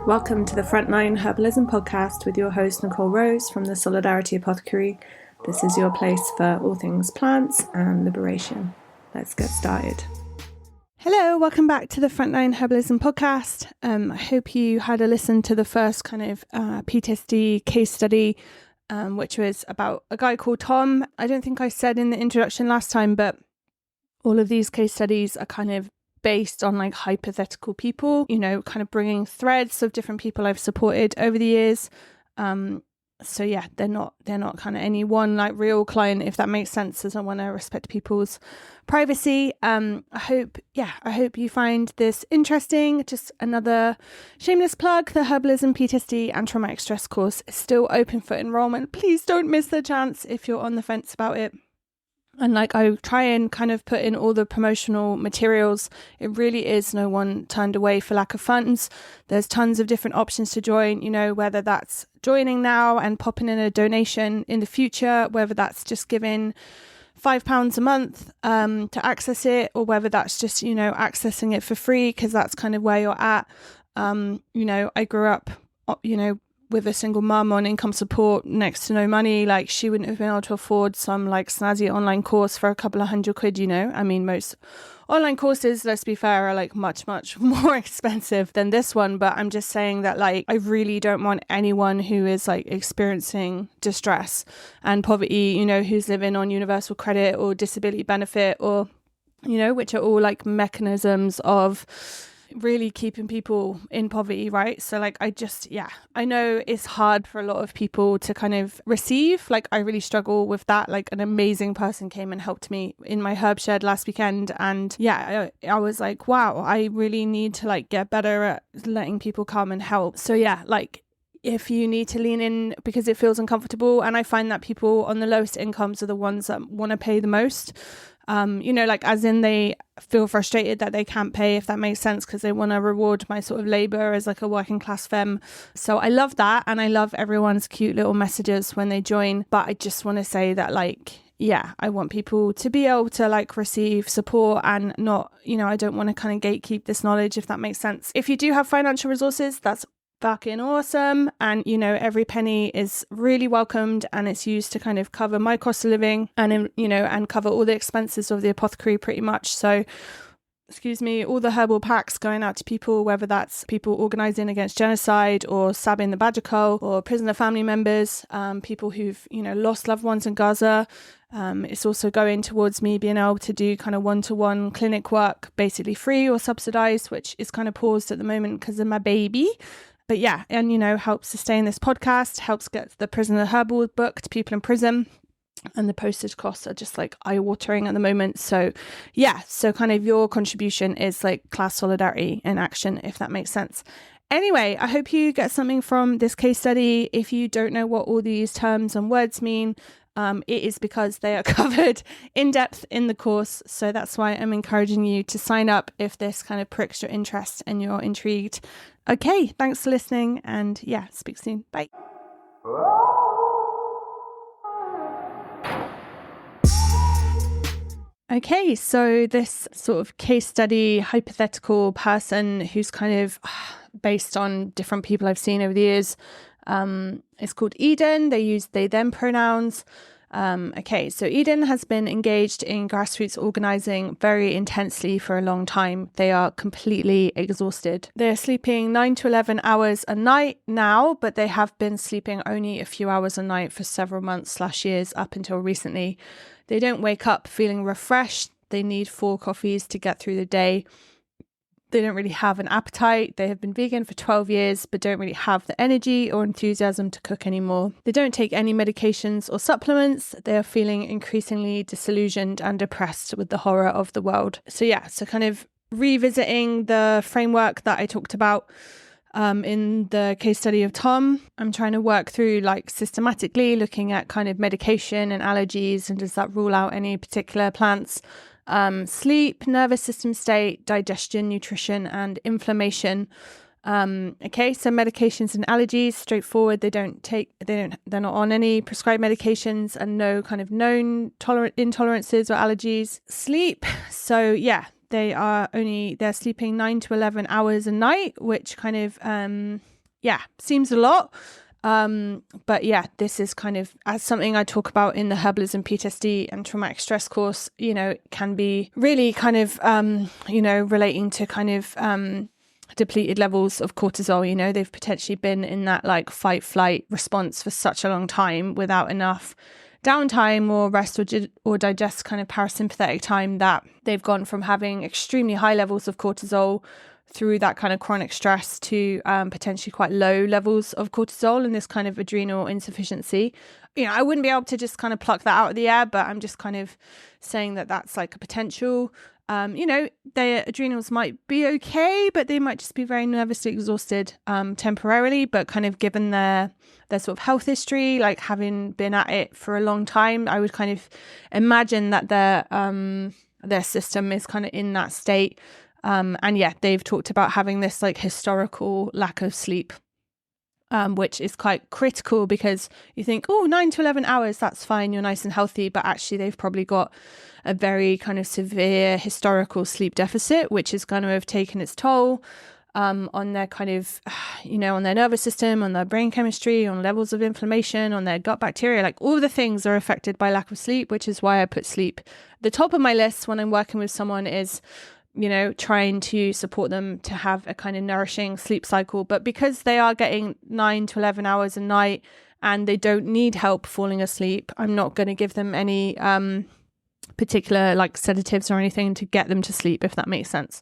Welcome to the Frontline Herbalism Podcast with your host Nicole Rose from the Solidarity Apothecary. This is your place for all things plants and liberation. Let's get started. Hello, welcome back to the Frontline Herbalism Podcast. I hope you had a listen to the first kind of PTSD case study, which was about a guy called Tom. I don't think I said in the introduction last time, but all of these case studies are kind of based on like hypothetical people, you know, kind of bringing threads of different people I've supported over the years. So yeah, they're not kind of any one like real client, if that makes sense, as I want to respect people's privacy. I hope you find this interesting. Just another shameless plug, the Herbalism, PTSD and Traumatic Stress course is still open for enrollment. Please don't miss the chance if you're on the fence about it. And like I try and kind of put in all the promotional materials. It really is no one turned away for lack of funds. There's tons of different options to join, you know, whether that's joining now and popping in a donation in the future, whether that's just giving £5 a month to access it, or whether that's just, you know, accessing it for free because that's kind of where you're at. You know, I grew up, you know, with a single mum on income support, next to no money. Like she wouldn't have been able to afford some like snazzy online course for a couple of £100, you know. I mean, most online courses, let's be fair, are like much more expensive than this one. But I'm just saying that like I really don't want anyone who is like experiencing distress and poverty, you know, who's living on universal credit or disability benefit, or, you know, which are all like mechanisms of really keeping people in poverty, right? So like I know it's hard for a lot of people to kind of receive. Like I really struggle with that. Like an amazing person came and helped me in my herb shed last weekend, and I was like, wow, I really need to like get better at letting people come and help. So yeah, like if you need to lean in because it feels uncomfortable, and I find that people on the lowest incomes are the ones that want to pay the most. You know, like as in they feel frustrated that they can't pay, if that makes sense, because they want to reward my sort of labor as like a working class femme. So I love that, and I love everyone's cute little messages when they join. But I just want to say that like, yeah, I want people to be able to like receive support and not, you know, I don't want to kind of gatekeep this knowledge, if that makes sense. If you do have financial resources, that's fucking awesome, and you know, every penny is really welcomed, and it's used to kind of cover my cost of living and, you know, and cover all the expenses of the apothecary pretty much. So all the herbal packs going out to people, whether that's people organising against genocide or Sabin the Badger Cull, or prisoner family members, people who've, you know, lost loved ones in Gaza. It's also going towards me being able to do kind of one-to-one clinic work, basically free or subsidised, which is kind of paused at the moment because of my baby. But yeah, and, you know, helps sustain this podcast, helps get the Prisoner Herbal book to people in prison. And the postage costs are just like eye-watering at the moment. So yeah, so kind of your contribution is like class solidarity in action, if that makes sense. Anyway, I hope you get something from this case study. If you don't know what all these terms and words mean, it is because they are covered in depth in the course. So that's why I'm encouraging you to sign up if this kind of pricks your interest and you're intrigued. Okay, thanks for listening, and yeah, speak soon. Bye. Okay, so this sort of case study, hypothetical person who's kind of based on different people I've seen over the years, is called Eden. They use they them pronouns. Okay, so Eden has been engaged in grassroots organising very intensely for a long time. They are completely exhausted. They're sleeping 9 to 11 hours a night now, but they have been sleeping only a few hours a night for several months/years up until recently. They don't wake up feeling refreshed. They need 4 coffees to get through the day. They don't really have an appetite. They have been vegan for 12 years, but don't really have the energy or enthusiasm to cook anymore. They don't take any medications or supplements. They are feeling increasingly disillusioned and depressed with the horror of the world. So yeah, so kind of revisiting the framework that I talked about in the case study of Tom. I'm trying to work through like systematically looking at kind of medication and allergies, and does that rule out any particular plants? Sleep, nervous system state, digestion, nutrition, and inflammation. Okay, so medications and allergies, straightforward. They're not on any prescribed medications, and no kind of known intolerances or allergies. Sleep. So yeah, they're sleeping 9 to 11 hours a night, which kind of, seems a lot. But yeah, this is kind of, as something I talk about in the Herbalism PTSD and traumatic stress course, can be really kind of, relating to kind of, depleted levels of cortisol. They've potentially been in that like fight flight response for such a long time without enough downtime or rest or digest kind of parasympathetic time, that they've gone from having extremely high levels of cortisol through that kind of chronic stress to potentially quite low levels of cortisol and this kind of adrenal insufficiency. I wouldn't be able to just kind of pluck that out of the air, but I'm just kind of saying that that's like a potential. Their adrenals might be okay, but they might just be very nervously exhausted temporarily. But kind of given their sort of health history, like having been at it for a long time, I would kind of imagine that their system is kind of in that state. They've talked about having this like historical lack of sleep, which is quite critical, because you think, 9 to 11 hours, that's fine, you're nice and healthy. But actually they've probably got a very kind of severe historical sleep deficit, which is going to have taken its toll on their kind of, on their nervous system, on their brain chemistry, on levels of inflammation, on their gut bacteria. Like all the things are affected by lack of sleep, which is why I put sleep at the top of my list when I'm working with someone, is trying to support them to have a kind of nourishing sleep cycle. But because they are getting 9 to 11 hours a night and they don't need help falling asleep, I'm not going to give them any particular like sedatives or anything to get them to sleep, if that makes sense.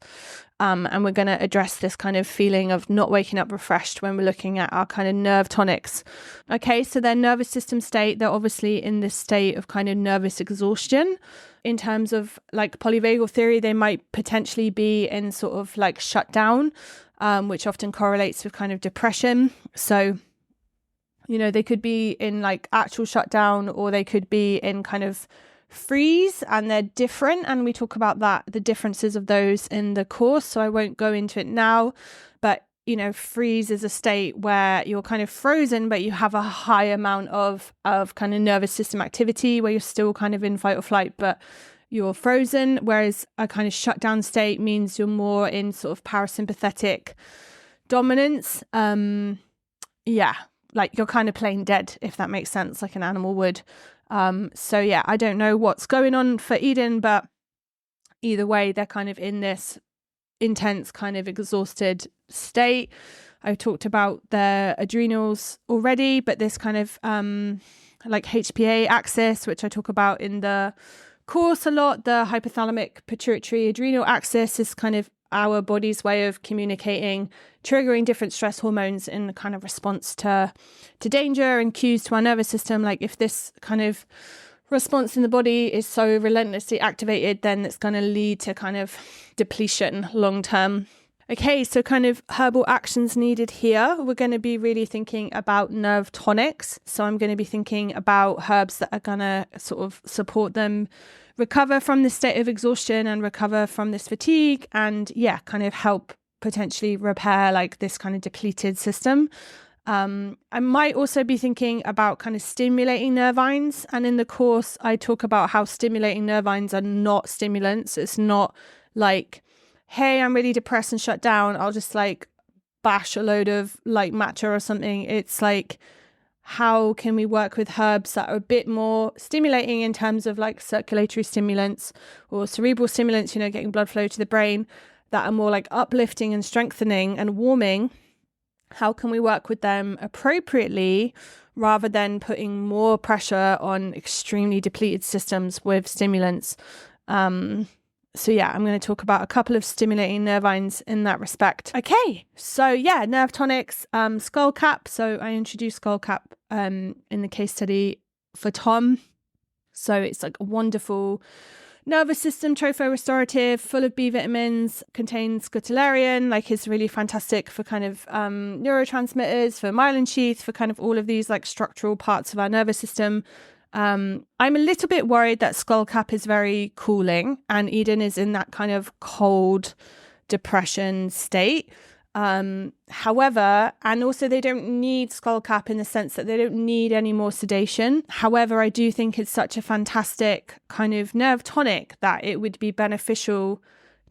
And we're going to address this kind of feeling of not waking up refreshed when we're looking at our kind of nerve tonics. Okay, so their nervous system state, they're obviously in this state of kind of nervous exhaustion. In terms of like polyvagal theory, they might potentially be in sort of like shutdown, which often correlates with kind of depression. So, they could be in like actual shutdown, or they could be in kind of freeze, and they're different. And we talk about the differences of those in the course, so I won't go into it now. But freeze is a state where you're kind of frozen, but you have a high amount of kind of nervous system activity, where you're still kind of in fight or flight, but you're frozen. Whereas a kind of shutdown state means you're more in sort of parasympathetic dominance. Like you're kind of plain dead, if that makes sense, like an animal would. I don't know what's going on for Eden, but either way, they're kind of in this intense kind of exhausted state. I talked about their adrenals already, but this kind of like HPA axis, which I talk about in the course a lot, the hypothalamic pituitary adrenal axis, is kind of our body's way of communicating, triggering different stress hormones in kind of response to danger and cues to our nervous system. Like if this kind of response in the body is so relentlessly activated, then it's going to lead to kind of depletion long term. Okay, so kind of herbal actions needed here. We're going to be really thinking about nerve tonics. So I'm going to be thinking about herbs that are going to sort of support them recover from this state of exhaustion and recover from this fatigue, and kind of help potentially repair like this kind of depleted system. I might also be thinking about kind of stimulating nervines. And in the course, I talk about how stimulating nervines are not stimulants. It's not like, hey, I'm really depressed and shut down, I'll just like bash a load of like matcha or something. It's like, how can we work with herbs that are a bit more stimulating in terms of like circulatory stimulants or cerebral stimulants, getting blood flow to the brain, that are more like uplifting and strengthening and warming? How can we work with them appropriately rather than putting more pressure on extremely depleted systems with stimulants? I'm going to talk about a couple of stimulating nervines in that respect. Okay, so nerve tonics, skull cap. So I introduced skull cap in the case study for Tom. So it's like a wonderful nervous system tropho-restorative, full of B vitamins, contains scutellarian, like is really fantastic for kind of neurotransmitters, for myelin sheath, for kind of all of these like structural parts of our nervous system. I'm a little bit worried that skull cap is very cooling, and Eden is in that kind of cold depression state. However, and also they don't need skull cap in the sense that they don't need any more sedation. However, I do think it's such a fantastic kind of nerve tonic that it would be beneficial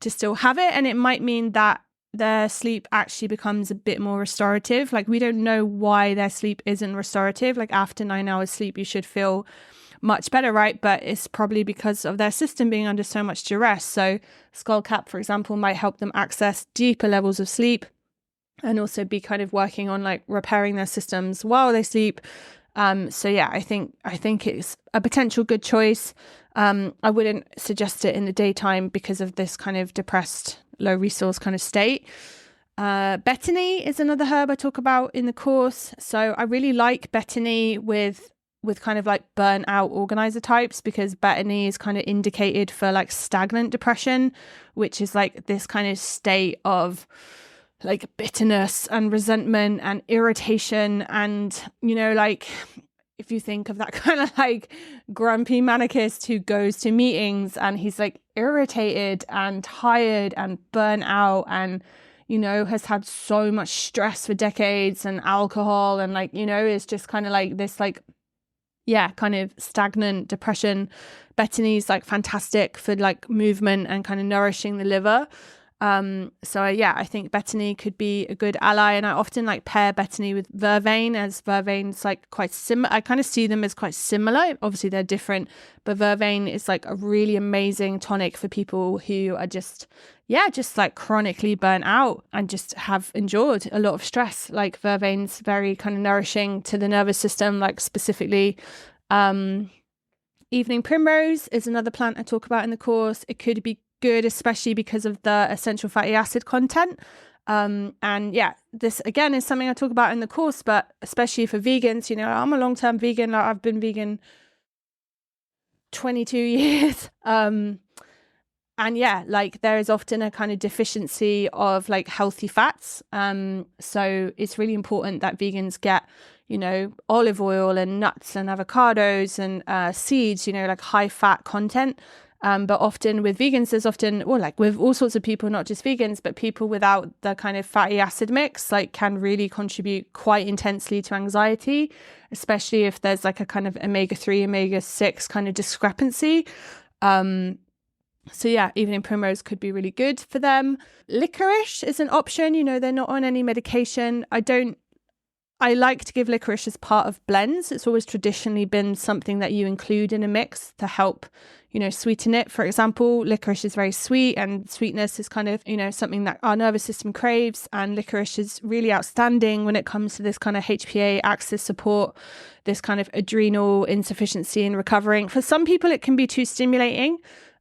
to still have it. And it might mean that their sleep actually becomes a bit more restorative. Like, we don't know why their sleep isn't restorative. Like, after 9 hours sleep, you should feel much better, right? But it's probably because of their system being under so much duress. So skull cap, for example, might help them access deeper levels of sleep and also be kind of working on like repairing their systems while they sleep. So yeah, I think it's a potential good choice. I wouldn't suggest it in the daytime because of this kind of depressed, low resource kind of state. Betony is another herb I talk about in the course. So I really like betony with kind of like burnout organizer types, because betony is kind of indicated for like stagnant depression, which is like this kind of state of like bitterness and resentment and irritation. And, you know, like if you think of that kind of like grumpy manicist who goes to meetings and he's like irritated and tired and burnt out and, you know, has had so much stress for decades and alcohol and like, you know, it's just kind of like this like, yeah, kind of stagnant depression. Betony is like fantastic for like movement and kind of nourishing the liver. So yeah, I think betony could be a good ally, and I often like pair betony with vervain, as vervain's like quite similar. I kind of see them as quite similar. Obviously they're different, but vervain is like a really amazing tonic for people who are just like chronically burnt out and just have endured a lot of stress. Like vervain's very kind of nourishing to the nervous system, like specifically. Evening primrose is another plant I talk about in the course. It could be good, especially because of the essential fatty acid content. And yeah, this again is something I talk about in the course, but especially for vegans, you know, I'm a long-term vegan. Like, I've been vegan 22 years. And yeah, like there is often a kind of deficiency of like healthy fats. So it's really important that vegans get, you know, olive oil and nuts and avocados and seeds, you know, like high fat content. But often with vegans, there's often, well, like with all sorts of people, not just vegans, but people without the kind of fatty acid mix, like can really contribute quite intensely to anxiety, especially if there's like a kind of omega-3, omega-6 kind of discrepancy. So yeah, evening primrose could be really good for them. Licorice is an option. You know, they're not on any medication. I like to give licorice as part of blends. It's always traditionally been something that you include in a mix to help, you know, sweeten it. For example, licorice is very sweet, and sweetness is kind of, you know, something that our nervous system craves. And licorice is really outstanding when it comes to this kind of HPA axis support, this kind of adrenal insufficiency and recovering. For some people, it can be too stimulating.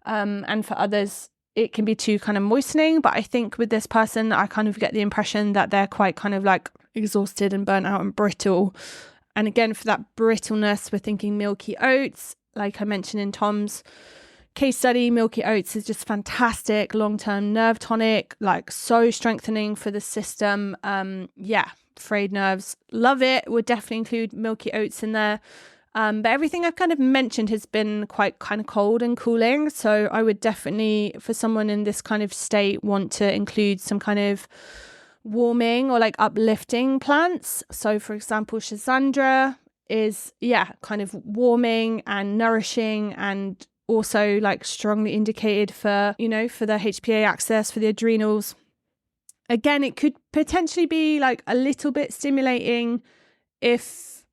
And for others, it can be too kind of moistening. But I think with this person, I kind of get the impression that they're quite kind of like exhausted and burnt out and brittle. And again, for that brittleness, we're thinking milky oats. Like I mentioned in Tom's case study, milky oats is just fantastic long-term nerve tonic, like so strengthening for the system. Yeah, frayed nerves, love it. Would definitely include milky oats in there. But everything I've kind of mentioned has been quite kind of cold and cooling. So I would definitely, for someone in this kind of state, want to include some kind of warming or like uplifting plants. So for example, Schisandra is, yeah, kind of warming and nourishing, and also like strongly indicated for, you know, for the HPA axis, for the adrenals. Again, it could potentially be like a little bit stimulating if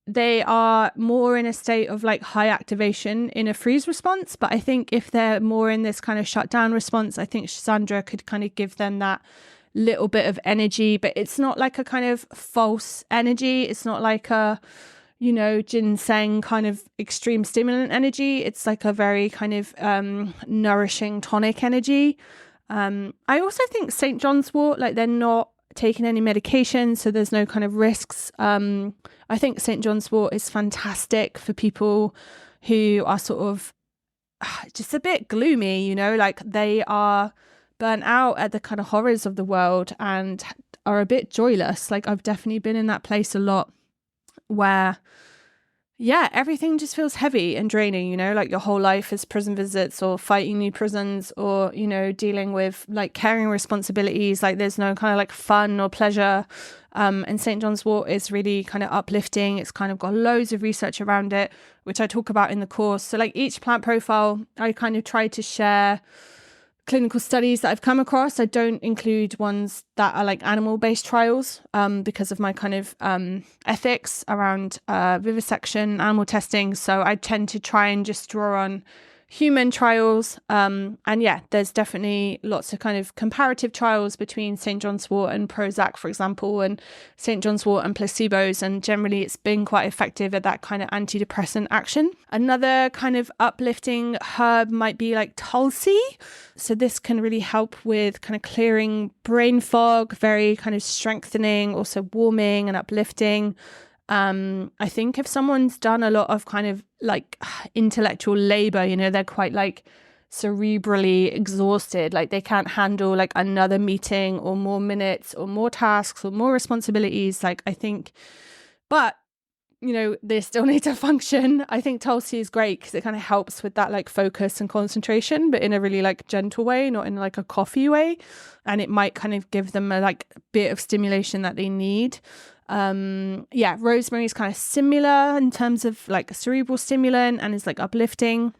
they are more in a state of like high activation in a freeze response. But I think if they're more in this kind of shutdown response, I think Schisandra could kind of give them that little bit of energy. But it's not like a kind of false energy. It's not like a, you know, ginseng kind of extreme stimulant energy. It's like a very kind of nourishing tonic energy. I also think St. John's wort, like they're not taking any medication, so there's no kind of risks. I think St. John's wort is fantastic for people who are sort of just a bit gloomy, you know, like they are burnt out at the kind of horrors of the world and are a bit joyless. Like I've definitely been in that place a lot where, yeah, everything just feels heavy and draining, you know, like your whole life is prison visits or fighting new prisons or, you know, dealing with like caring responsibilities. Like there's no kind of like fun or pleasure. And St. John's wort is really kind of uplifting. It's kind of got loads of research around it, which I talk about in the course. So like each plant profile, I kind of try to share clinical studies that I've come across. I don't include ones that are like animal-based trials because of my kind of ethics around vivisection, animal testing. So I tend to try and just draw on human trials. And yeah, there's definitely lots of kind of comparative trials between St. John's wort and Prozac, for example, and St. John's wort and placebos. And generally it's been quite effective at that kind of antidepressant action. Another kind of uplifting herb might be like Tulsi. So this can really help with kind of clearing brain fog, very kind of strengthening, also warming and uplifting. I think if someone's done a lot of kind of like intellectual labor, you know, they're quite like cerebrally exhausted, like they can't handle like another meeting or more minutes or more tasks or more responsibilities. Like I think, but you know, they still need to function. I think Tulsi is great because it kind of helps with that like focus and concentration, but in a really like gentle way, not in like a coffee way. And it might kind of give them a like bit of stimulation that they need. Yeah, rosemary is kind of similar in terms of like a cerebral stimulant and is like uplifting.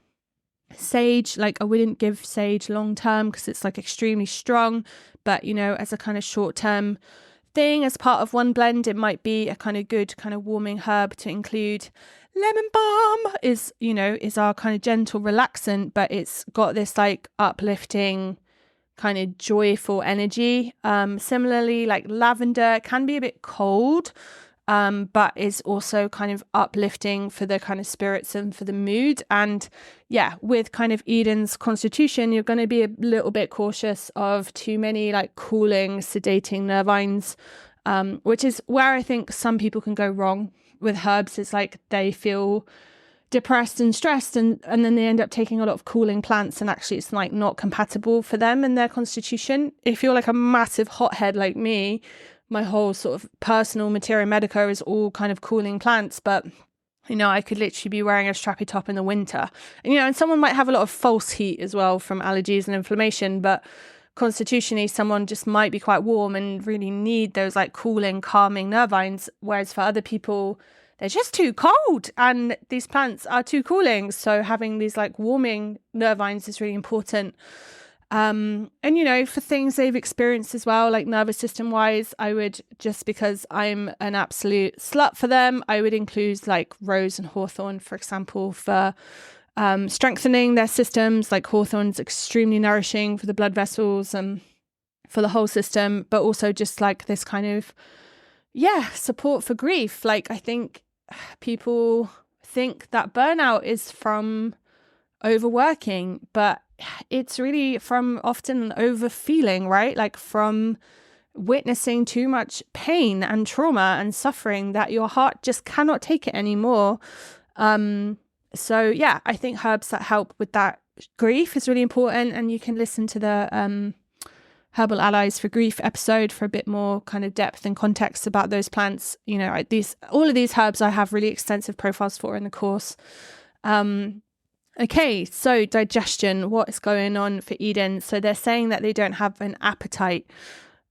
Sage, like I wouldn't give sage long term because it's like extremely strong, but you know, as a kind of short term thing, as part of one blend, it might be a kind of good kind of warming herb to include. Lemon balm is, you know, is our kind of gentle relaxant, but it's got this like uplifting kind of joyful energy. Similarly, like lavender can be a bit cold, but is also kind of uplifting for the kind of spirits and for the mood. And yeah, with kind of Eden's constitution, you're going to be a little bit cautious of too many like cooling, sedating nervines, which is where I think some people can go wrong with herbs. It's like they feel depressed and stressed and then they end up taking a lot of cooling plants and actually it's like not compatible for them and their constitution. If you're like a massive hothead like me, my whole sort of personal materia medica is all kind of cooling plants, but you know, I could literally be wearing a strappy top in the winter. And, you know, and someone might have a lot of false heat as well from allergies and inflammation, but constitutionally someone just might be quite warm and really need those like cooling, calming nervines, whereas for other people they're just too cold and these plants are too cooling. So having these like warming nervines is really important. And, you know, for things they've experienced as well, like nervous system wise, I would, just because I'm an absolute slut for them, I would include like rose and hawthorn, for example, for strengthening their systems. Like hawthorn's extremely nourishing for the blood vessels and for the whole system, but also just like this kind of, support for grief. Like I think people think that burnout is from overworking, but it's really from often overfeeling, right? Like from witnessing too much pain and trauma and suffering that your heart just cannot take it anymore. So yeah, I think herbs that help with that grief is really important, and you can listen to the Herbal Allies for Grief episode for a bit more kind of depth and context about those plants. You know, all of these herbs I have really extensive profiles for in the course. Okay, so digestion, what is going on for Eden? So they're saying that they don't have an appetite.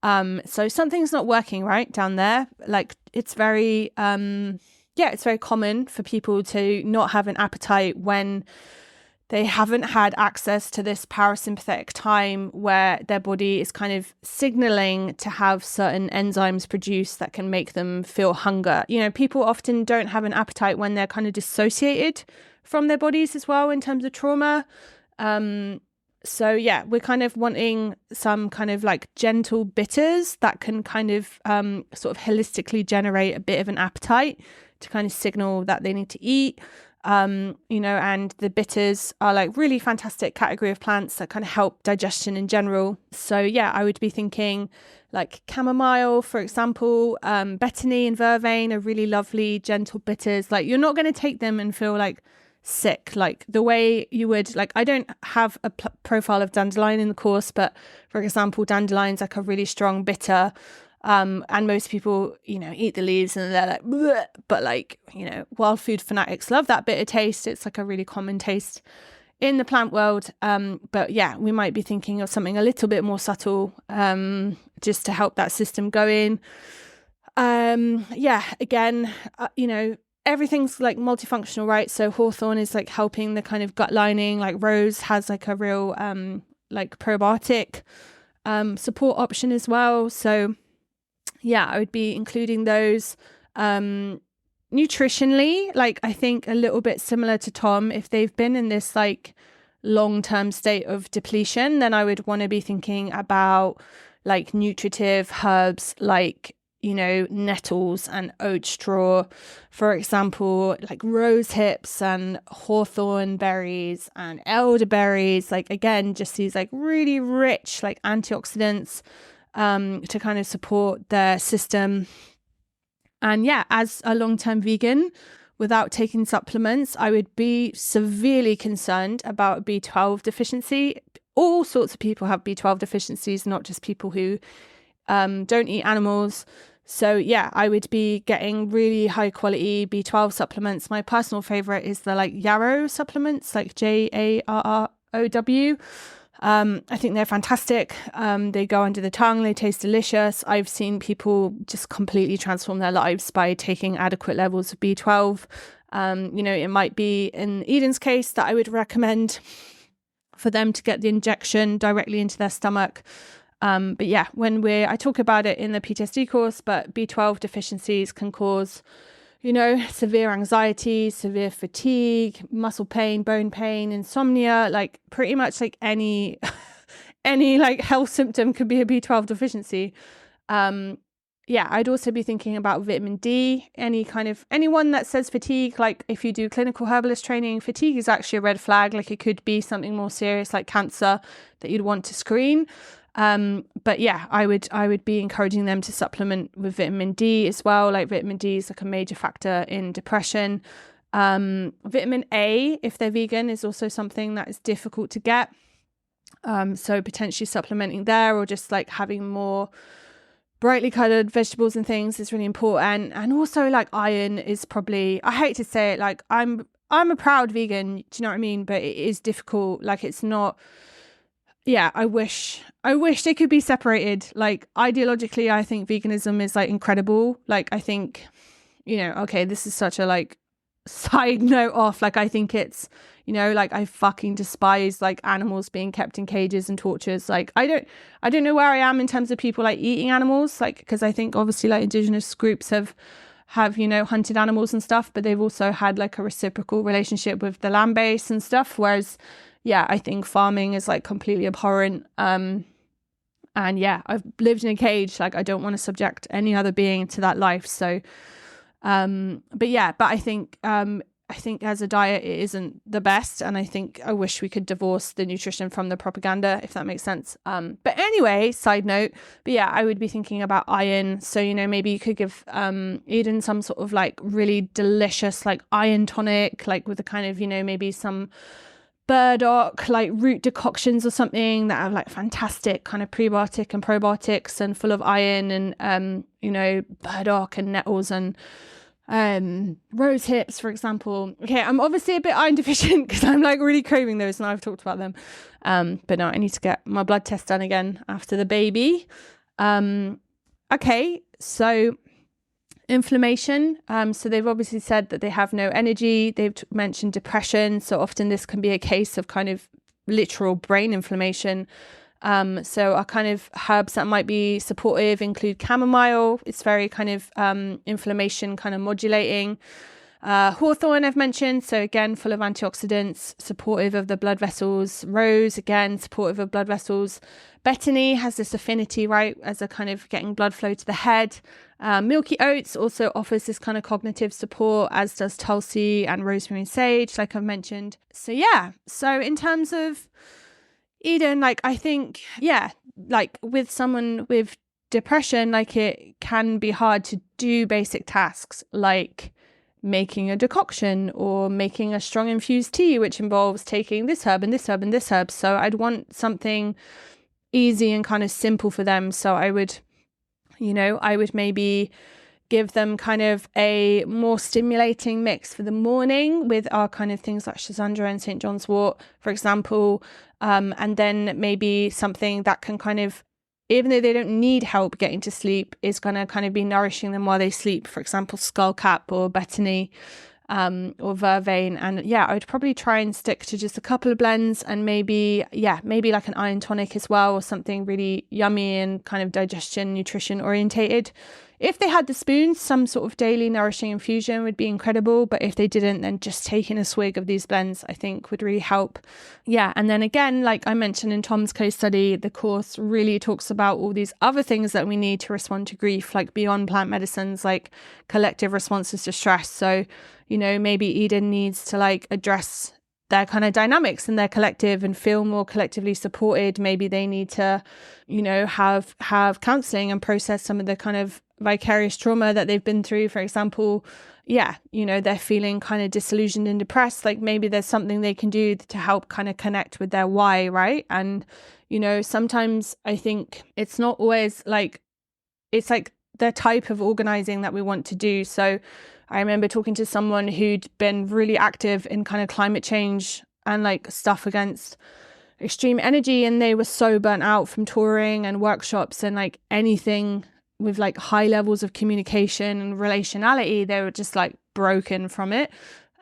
So something's not working right down there. Like it's very, it's very common for people to not have an appetite when they haven't had access to this parasympathetic time where their body is kind of signaling to have certain enzymes produced that can make them feel hunger. You know, people often don't have an appetite when they're kind of dissociated from their bodies as well in terms of trauma. So yeah, we're kind of wanting some kind of like gentle bitters that can kind of sort of holistically generate a bit of an appetite to kind of signal that they need to eat. You know, and the bitters are like really fantastic category of plants that kind of help digestion in general. So yeah, I would be thinking like chamomile, for example, betony and vervain are really lovely, gentle bitters. Like you're not going to take them and feel like sick, like the way you would, like I don't have a profile of dandelion in the course, but for example, dandelion's like a really strong bitter. And most people, you know, eat the leaves and they're like, bleh, but like, you know, wild food fanatics love that bitter taste. It's like a really common taste in the plant world. But yeah, we might be thinking of something a little bit more subtle, just to help that system go in. Again, you know, everything's like multifunctional, right? So hawthorn is like helping the kind of gut lining, like rose has like a real, like probiotic support option as well. So yeah, I would be including those. Nutritionally, like I think a little bit similar to Tom, if they've been in this like long-term state of depletion, then I would want to be thinking about like nutritive herbs like, you know, nettles and oat straw, for example, like rose hips and hawthorn berries and elderberries. Like again, just these like really rich like antioxidants to kind of support their system. And yeah, as a long-term vegan, without taking supplements, I would be severely concerned about B12 deficiency. All sorts of people have B12 deficiencies, not just people who don't eat animals. So yeah, I would be getting really high quality B12 supplements. My personal favorite is the like yarrow supplements, like JARROW. I think they're fantastic. They go under the tongue. They taste delicious. I've seen people just completely transform their lives by taking adequate levels of B12. You know, it might be in Eden's case that I would recommend for them to get the injection directly into their stomach. But yeah, I talk about it in the PTSD course, but B12 deficiencies can cause, you know, severe anxiety, severe fatigue, muscle pain, bone pain, insomnia, like pretty much like any like health symptom could be a B12 deficiency. Yeah, I'd also be thinking about vitamin D, anyone that says fatigue, like if you do clinical herbalist training, fatigue is actually a red flag. Like it could be something more serious like cancer that you'd want to screen. But yeah, I would be encouraging them to supplement with vitamin D as well. Like vitamin D is like a major factor in depression. Vitamin A, if they're vegan, is also something that is difficult to get. So potentially supplementing there, or just like having more brightly colored vegetables and things is really important. And also like iron is probably, I hate to say it, like I'm a proud vegan, do you know what I mean? But it is difficult. Like it's not, yeah, I wish they could be separated. Like ideologically, I think veganism is like incredible. Like I think, you know, okay, this is such a like side note off. Like I think it's, you know, like I fucking despise like animals being kept in cages and tortures. Like I don't know where I am in terms of people like eating animals. Like because I think obviously like indigenous groups have you know hunted animals and stuff, but they've also had like a reciprocal relationship with the land base and stuff. Whereas yeah, I think farming is like completely abhorrent. And yeah, I've lived in a cage. Like I don't want to subject any other being to that life. So, but I think as a diet, it isn't the best. And I wish we could divorce the nutrition from the propaganda, if that makes sense. But anyway, side note, but yeah, I would be thinking about iron. So, you know, maybe you could give, Eden some sort of like really delicious, like iron tonic, like with a kind of, you know, maybe some burdock like root decoctions or something that have like fantastic kind of prebiotic and probiotics and full of iron, and you know, burdock and nettles and rose hips, for example. Okay, I'm obviously a bit iron deficient because I'm like really craving those, and I've talked about them. But no, I need to get my blood test done again after the baby. Okay, so inflammation. So they've obviously said that they have no energy. They've mentioned depression. So often this can be a case of kind of literal brain inflammation. So our kind of herbs that might be supportive include chamomile. It's very kind of inflammation kind of modulating. Hawthorn I've mentioned, so again full of antioxidants, supportive of the blood vessels. Rose, again supportive of blood vessels. Bethany has this affinity, right, as a kind of getting blood flow to the head. Milky oats also offers this kind of cognitive support, as does tulsi and rosemary and sage, like I've mentioned. So yeah, so in terms of Eden, like I think, yeah, like with someone with depression, like it can be hard to do basic tasks like making a decoction or making a strong infused tea, which involves taking this herb and this herb and this herb. So I'd want something easy and kind of simple for them. So I would maybe give them kind of a more stimulating mix for the morning with our kind of things like Schizandra and St. John's wort, for example. And then maybe something that can kind of, even though they don't need help getting to sleep, is going to kind of be nourishing them while they sleep. For example, skullcap or betony. or vervain. And yeah, I would probably try and stick to just a couple of blends, and maybe like an iron tonic as well, or something really yummy and kind of digestion, nutrition orientated. If they had the spoons, some sort of daily nourishing infusion would be incredible. But if they didn't, then just taking a swig of these blends, I think, would really help. Yeah. And then again, like I mentioned in Tom's case study, the course really talks about all these other things that we need to respond to grief, like beyond plant medicines, like collective responses to stress. So, maybe Eden needs to like address their kind of dynamics in their collective and feel more collectively supported. Maybe they need to, have counseling and process some of the kind of vicarious trauma that they've been through. For example, they're feeling kind of disillusioned and depressed. Like maybe there's something they can do to help kind of connect with their why, right? And, sometimes I think it's not always like, it's like the type of organizing that we want to do. So I remember talking to someone who'd been really active in kind of climate change and like stuff against extreme energy, and they were so burnt out from touring and workshops and like anything with like high levels of communication and relationality. They were just like broken from it.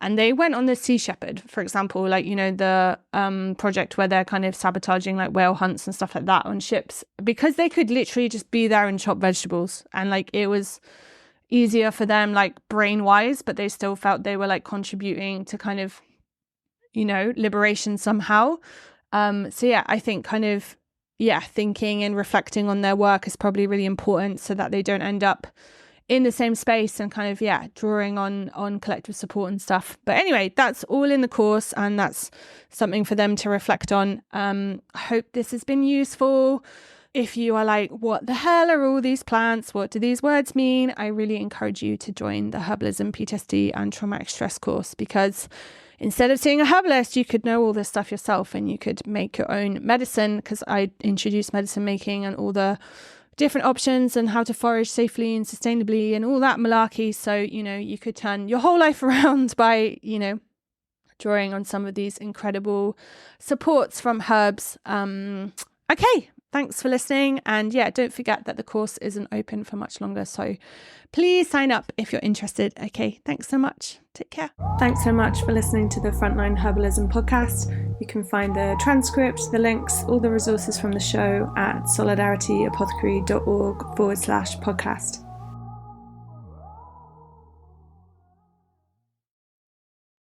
And they went on the Sea Shepherd, for example, like, the project where they're kind of sabotaging like whale hunts and stuff like that on ships, because they could literally just be there and chop vegetables. And like it was easier for them, like brain wise, but they still felt they were like contributing to kind of, liberation somehow. So yeah, I think kind of, thinking and reflecting on their work is probably really important, so that they don't end up in the same space and kind of, drawing on collective support and stuff. But anyway, that's all in the course, and that's something for them to reflect on. I hope this has been useful. If you are like, what the hell are all these plants? What do these words mean? I really encourage you to join the Herbalism PTSD and Traumatic Stress course, because instead of seeing a herbalist, you could know all this stuff yourself and you could make your own medicine, because I introduced medicine making and all the different options and how to forage safely and sustainably and all that malarkey. So, you could turn your whole life around by, drawing on some of these incredible supports from herbs. Okay. Thanks for listening. And don't forget that the course isn't open for much longer. So please sign up if you're interested. Okay. Thanks so much. Take care. Thanks so much for listening to the Frontline Herbalism Podcast. You can find the transcript, the links, all the resources from the show at solidarityapothecary.org/podcast.